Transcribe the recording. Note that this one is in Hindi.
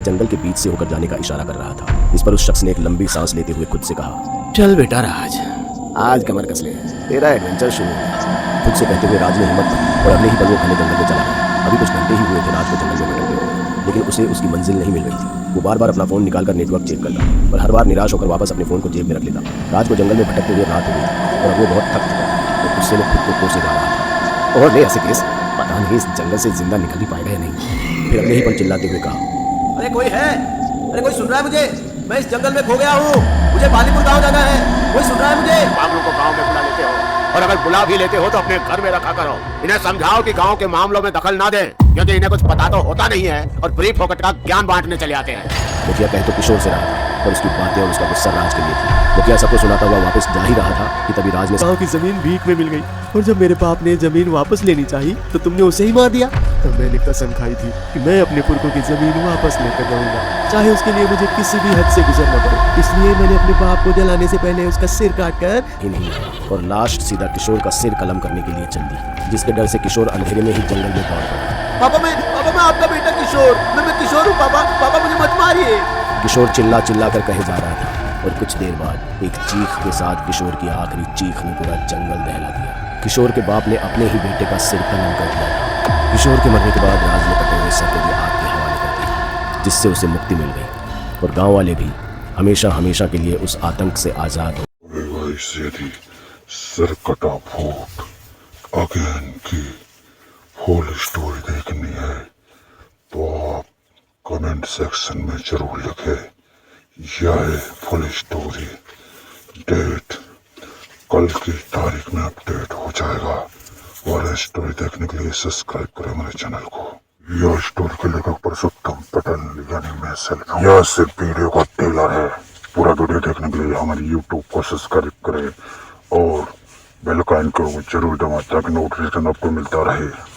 जंगल के बीच से होकर जाने का इशारा कर रहा था। इस पर उस शख्स ने एक लंबी सांस लेते हुए खुद से कहा, चल बेटा राज, आज कमर कस ले, तेरा एडवेंचर शुरू है। खुद से कहते हुए राज ने हिम्मत की और अगले ही पल वो घने जंगल में चला गया। अभी कुछ घंटे ही हुए थे राज को जंगल में भटकते हुए, लेकिन उसे उसकी मंजिल नहीं मिल रही थी। वो बार बार अपना फोन निकालकर नेटवर्क चेक करता, पर हर बार निराश होकर वापस अपने फोन को जेब में रख लेता। राज को जंगल में भटकते हुए रात हो गई थी और अब वो बहुत थक चुका था। तो गुस्से में खुद को कोसे जा रहा था। और ले ऐसे केस, पता नहीं इस जंगल से जिंदा निकल भी पाएगा या नहीं। फिर अगले ही पल चिल्लाते हुए कहा, अरे कोई है? अरे कोई सुन रहा है मुझे? मैं इस जंगल में खो गया हूँ, मुझे बालीपुर गांव जाना है। कोई सुन रहा है मुझे? मामलों को गांव में बुला लेते हो, और अगर बुला भी लेते हो तो अपने घर में रखा करो। इन्हें समझाओ कि गांव के मामलों में दखल ना दें, क्योंकि इन्हें कुछ पता तो होता नहीं है और फ्री फोकट का ज्ञान बांटने चले आते हैं। मुखिया कहे तो किशोर से रहा था, पर उसकी बातें और उसका गुस्सा राज के लिए थी। मुखिया सबको सुनाता हुआ वापस जा ही रहा था कि तभी राज ने गांव की जमीन भीख में मिल गई, और जब मेरे बाप ने जमीन वापस लेनी चाहिए तो तुमने उसे ही मार दिया। तब मैंने कसम खाई थी कि मैं अपने पुरखों की जमीन वापस लेकर जाऊंगा, चाहे उसके लिए मुझे किसी भी हद से गुजरना पड़े। इसलिए मैंने अपने बाप को जलाने से पहले उसका सिर काट कर ही नहीं आया और लाश सीधा किशोर का सिर कलम करने के लिए चल दी, जिसके डर से किशोर अंधेरे में ही जंगल में दौड़ पड़ा। पापा मैं आपका बेटा किशोर, मैं किशोर हूँ पापा, पापा मुझे मत मारिए। किशोर चिल्ला चिल्ला कर कहे जा रहा था और कुछ देर बाद एक चीख के साथ किशोर की आखिरी चीख ने पूरा जंगल दहला दिया। किशोर के बाप ने अपने ही बेटे का सिर कलम कर दिया था। किशोर के मरने के बाद राज ने कटे हुए सर को भी आग के हवाले कर दिया, जिससे उसे मुक्ति मिल गई और गांव वाले भी हमेशा हमेशा के लिए उस आतंक से आजाद हो। यदि सर कटा फूट अगेन की होल स्टोरी देखनी है तो आप कमेंट सेक्शन में जरूर लिखे, यह फुल स्टोरी डेट कल की तारीख में अपडेट हो जाएगा। और स्टोरी देखने के लिए सब्सक्राइब करें मेरे चैनल को। यह स्टोरी के लेखक पुरुषोत्तम पटेल यानी मैं सेल्फ, यह सिर्फ वीडियो का टेलर है। पूरा वीडियो देखने के लिए हमारे यूट्यूब को सब्सक्राइब करें और बेल आइकन को जरूर दबाएं ताकि नोटिफिकेशन आपको मिलता रहे।